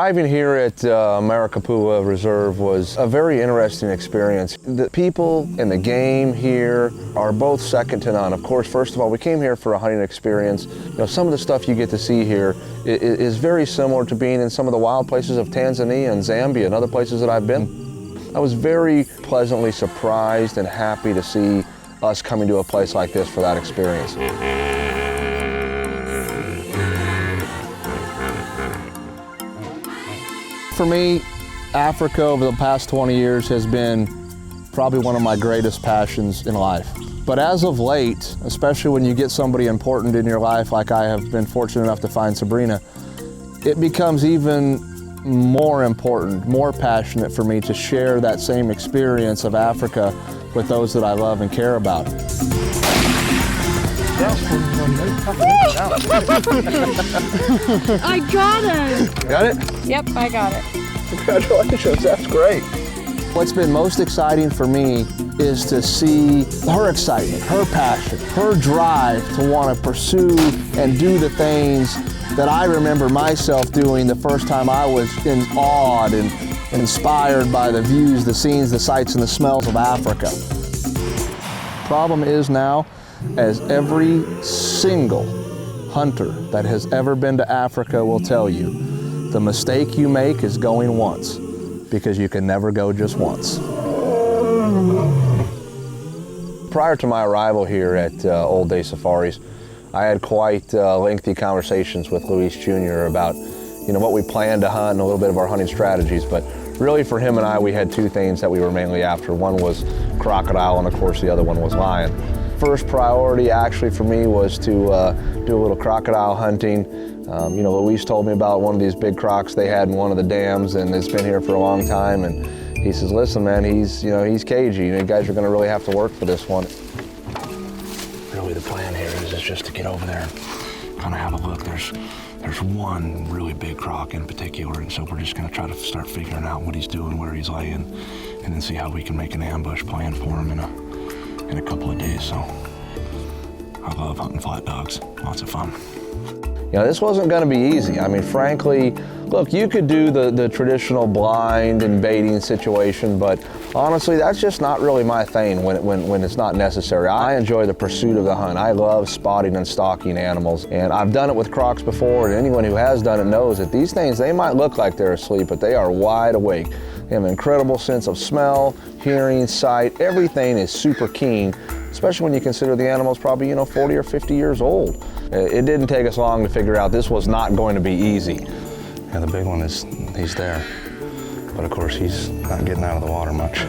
Arriving here at Maracapua Reserve was a very interesting experience. The people and the game here are both second to none. Of course, first of all, we came here for a hunting experience. You know, some of the stuff you get to see here is very similar to being in some of the wild places of Tanzania and Zambia and other places that I've been. I was very pleasantly surprised and happy to see us coming to a place like this for that experience. For me, Africa over the past 20 years has been probably one of my greatest passions in life. But as of late, especially when you get somebody important in your life like I have been fortunate enough to find Sabrina, it becomes even more important, more passionate for me to share that same experience of Africa with those that I love and care about. I got it! Got it? Yep, I got it. Congratulations, that's great. What's been most exciting for me is to see her excitement, her passion, her drive to want to pursue and do the things that I remember myself doing the first time I was awed and inspired by the views, the scenes, the sights, and the smells of Africa. Problem is now, as every single hunter that has ever been to Africa will tell you, the mistake you make is going once, because you can never go just once. Prior to my arrival here at Old Day Safaris, I had quite lengthy conversations with Luis Jr. about, you know, what we planned to hunt and a little bit of our hunting strategies. But really for him and I, we had two things that we were mainly after. One was crocodile, and of course the other one was lion. First priority actually for me was to do a little crocodile hunting. You know, Luis told me about one of these big crocs they had in one of the dams, and it's been here for a long time. And he says, "Listen, man, he's cagey. You guys are going to really have to work for this one." Really, the plan here is just to get over there, kind of have a look. There's one really big croc in particular, and so we're just going to try to start figuring out what he's doing, where he's laying, and then see how we can make an ambush plan for him in a couple of days. So I love hunting flat dogs. Lots of fun. You know, this wasn't going to be easy. I mean, frankly, look, you could do the traditional blind and baiting situation, but honestly, that's just not really my thing when it's not necessary. I enjoy the pursuit of the hunt. I love spotting and stalking animals, and I've done it with crocs before, and anyone who has done it knows that these things, they might look like they're asleep, but they are wide awake. They have an incredible sense of smell, hearing, sight. Everything is super keen, especially when you consider the animal's probably, 40 or 50 years old. It didn't take us long to figure out this was not going to be easy. And the big one he's there. But of course, he's not getting out of the water much.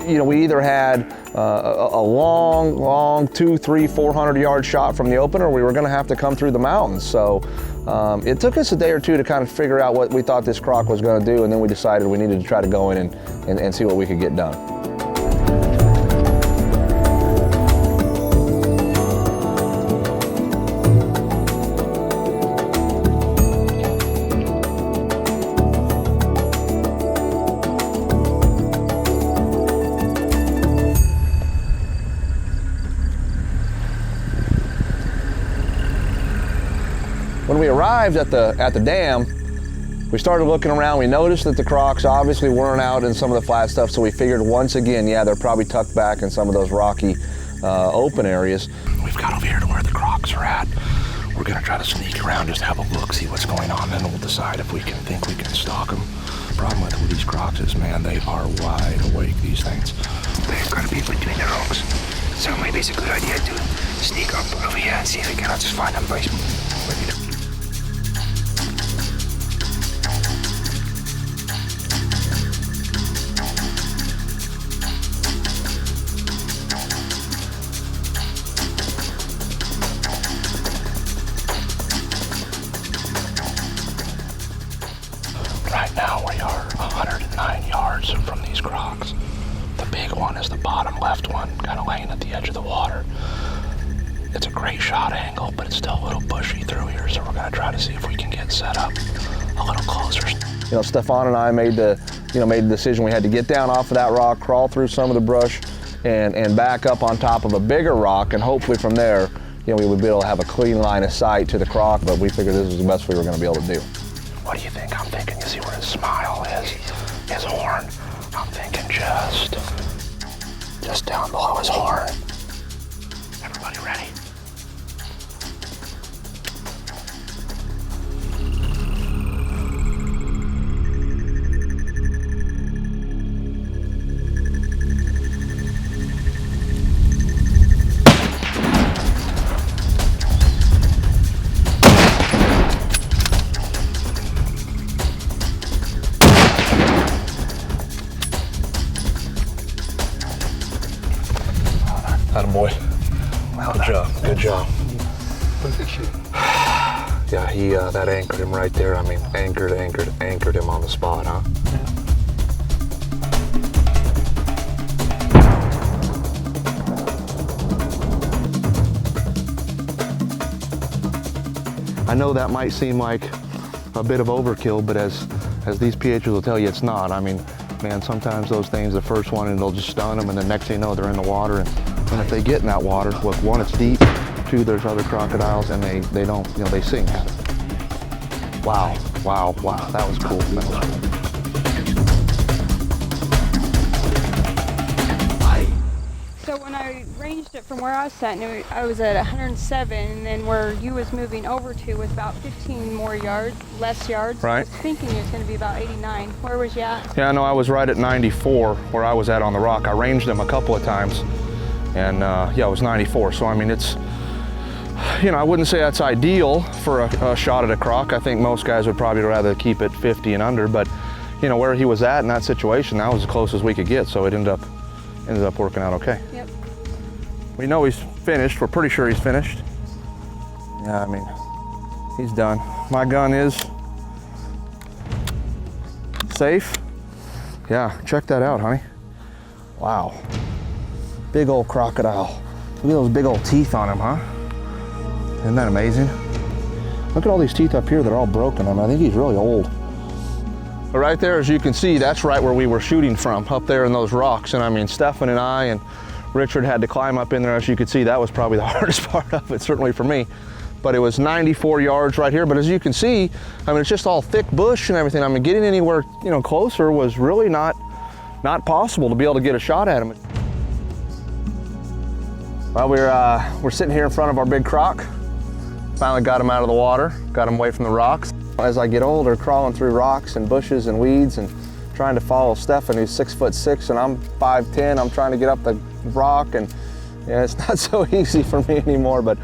You know, we either had a long 200, 300, 400-yard shot from the open, or we were gonna have to come through the mountains. So it took us a day or two to kind of figure out what we thought this croc was gonna do, and then we decided we needed to try to go in and see what we could get done. When we arrived at the dam, we started looking around. We noticed that the crocs obviously weren't out in some of the flat stuff, so we figured once again, yeah, they're probably tucked back in some of those rocky open areas. We've got over here to where the crocs are at. We're gonna try to sneak around, just have a look, see what's going on, then we'll decide if we can stalk them. Problem with these crocs is, man, they are wide awake, these things. They've got to be between the rocks. So maybe it's a good idea to sneak up over here and see if we cannot just find them by Right now we are 109 yards from these crocs. The big one is the bottom left one, kind of laying at the edge of the water. It's a great shot angle, but it's still a little bushy through here, so we're gonna try to see if we can get set up a little closer. You know, Stefan and I made the decision we had to get down off of that rock, crawl through some of the brush, and back up on top of a bigger rock, and hopefully from there, we would be able to have a clean line of sight to the croc, but we figured this was the best we were gonna be able to do. What do you think? I'm thinking, you see where his smile is, his horn. I'm thinking just down below his horn. Everybody ready? Attaboy. Good job, good job. Yeah, he that anchored him right there. I mean, anchored him on the spot, huh? I know that might seem like a bit of overkill, but as these PHs will tell you, it's not. I mean, man, sometimes those things, the first one, and they'll just stun them, and the next thing you know, they're in the water. And if they get in that water, look, one, it's deep. Two, there's other crocodiles, and they don't, you know, they sink. Wow, wow, wow, that was cool. That was cool. So when I ranged it from where I was sitting, I was at 107, and then where you was moving over to was about 15 more yards, less yards. Right. I was thinking it was going to be about 89. Where was you at? Yeah, no, I was right at 94 where I was at on the rock. I ranged them a couple of times, and yeah, it was 94. So I mean, it's, you know, I wouldn't say that's ideal for a shot at a croc. I think most guys would probably rather keep it 50 and under, but you know, where he was at in that situation, that was as close as we could get, so it ended up working out okay. Yep. We know he's finished. We're pretty sure he's finished. Yeah, I mean, he's done. My gun is safe. Yeah, check that out, honey. Wow. Big old crocodile. Look at those big old teeth on him, huh? Isn't that amazing? Look at all these teeth up here. They're all broken. I mean, I think he's really old. But right there, as you can see, that's right where we were shooting from, up there in those rocks. And I mean, Stefan and I and Richard had to climb up in there. As you could see, that was probably the hardest part of it, certainly for me. But it was 94 yards right here. But as you can see, I mean, it's just all thick bush and everything. I mean, getting anywhere, you know, closer was really not possible to be able to get a shot at him. Well, we're sitting here in front of our big croc. Finally got him out of the water, got him away from the rocks. As I get older, crawling through rocks and bushes and weeds and trying to follow Stefan, who's 6'6", and I'm 5'10", I'm trying to get up the rock, and yeah, it's not so easy for me anymore, but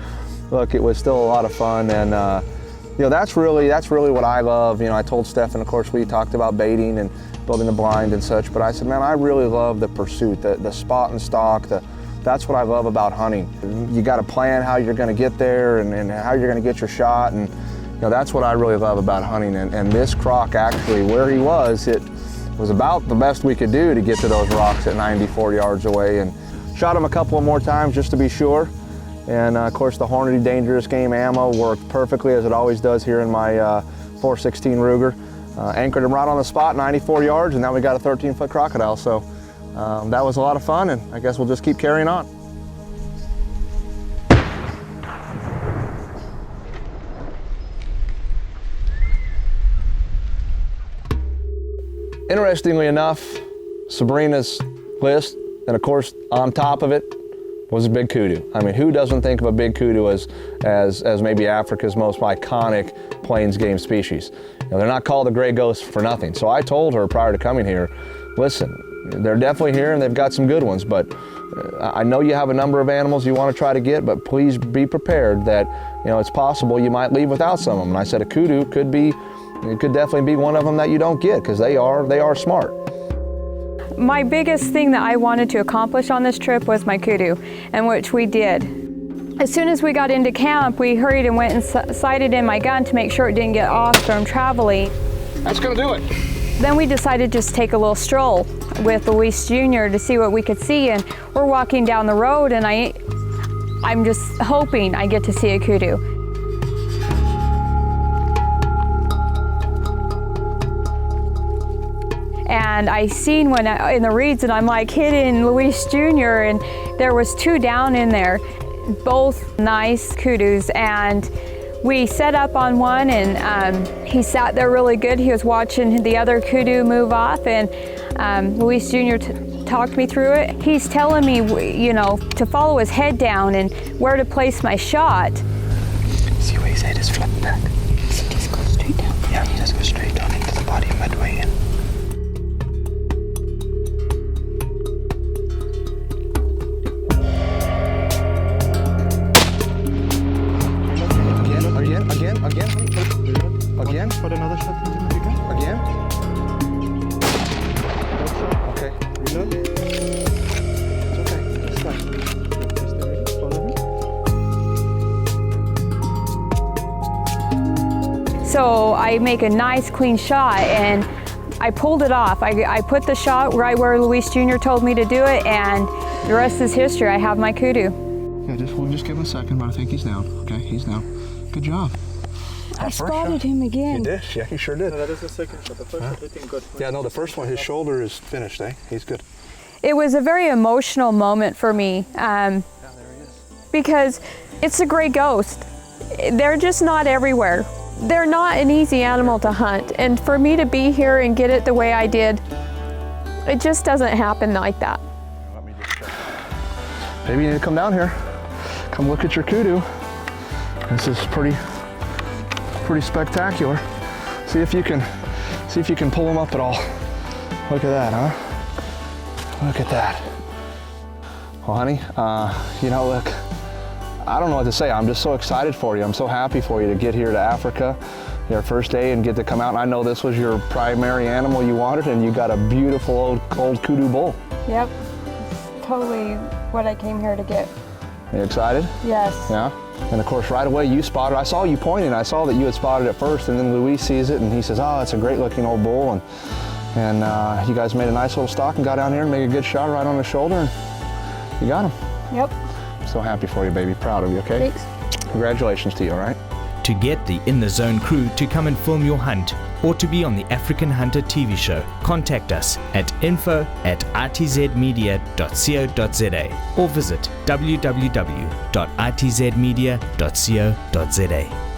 look, it was still a lot of fun. And you know, that's really what I love. You know, I told Stefan, of course, we talked about baiting and building a blind and such, but I said, man, I really love the pursuit, the spot and stalk, that's what I love about hunting. You got to plan how you're going to get there and how you're going to get your shot, and you know, that's what I really love about hunting. And this croc, actually, where he was, it was about the best we could do to get to those rocks at 94 yards away, and shot him a couple of more times just to be sure. And of course, the Hornady Dangerous Game ammo worked perfectly, as it always does here in my 416 Ruger. Anchored him right on the spot, 94 yards, and now we got a 13-foot crocodile. So that was a lot of fun, and I guess we'll just keep carrying on. Interestingly enough, Sabrina's list, and of course on top of it, was a big kudu. I mean, who doesn't think of a big kudu as maybe Africa's most iconic plains game species? You know, they're not called the gray ghost for nothing. So I told her prior to coming here, listen, they're definitely here and they've got some good ones, but I know you have a number of animals you want to try to get, but please be prepared that, you know, it's possible you might leave without some of them. And I said a kudu could definitely be one of them that you don't get, because they are smart. My biggest thing that I wanted to accomplish on this trip was my kudu, and which we did. As soon as we got into camp, we hurried and went and sighted in my gun to make sure it didn't get off from traveling. That's gonna do it. Then we decided to just take a little stroll with Luis Jr. to see what we could see, and we're walking down the road, and I'm just hoping I get to see a kudu. And I seen one in the reeds, and I'm like hitting Luis Jr., and there was two down in there, both nice kudus, and We set up on one, and he sat there really good. He was watching the other kudu move off, and Luis Jr. talked me through it. He's telling me, you know, to follow his head down and where to place my shot. See where his head is flipped back? Just go straight down. Yeah, just go straight down into the body midway in. Again? Put another shot into the gun. Again? Okay. Reload. It's okay. Just like. Just ready. Follow him. So I make a nice clean shot, and I pulled it off. I put the shot right where Luis Jr. told me to do it, and the rest is history. I have my kudu. Yeah, we'll just give him a second, but I think he's down. Okay, he's down. Good job. I spotted him again. You did? Yeah, you sure did. No, that is the second shot. The first shot hit him good. Yeah, no, the first one, his shoulder is finished, eh? He's good. It was a very emotional moment for me because it's a gray ghost. They're just not everywhere. They're not an easy animal to hunt, and for me to be here and get it the way I did, it just doesn't happen like that. Let me just check. Baby, you need to come down here. Come look at your kudu. This is pretty spectacular. See if you can pull them up at all. Look at that, huh? Look at that. Well, honey, you know, look, I don't know what to say. I'm just so excited for you. I'm so happy for you to get here to Africa, your first day, and get to come out. And I know this was your primary animal you wanted, and you got a beautiful old kudu bull. Yep, totally what I came here to get. Are you excited? Yes. Yeah. And of course, right away you spotted. I saw you pointing. I saw that you had spotted it first, and then Luis sees it, and he says, "Oh, it's a great-looking old bull." And you guys made a nice little stalk and got down here and made a good shot right on the shoulder, and you got him. Yep. So happy for you, baby. Proud of you. Okay. Thanks. Congratulations to you. All right. To get the In the Zone crew to come and film your hunt, or to be on the African Hunter TV show, contact us at info@rtzmedia.co.za or visit www.rtzmedia.co.za.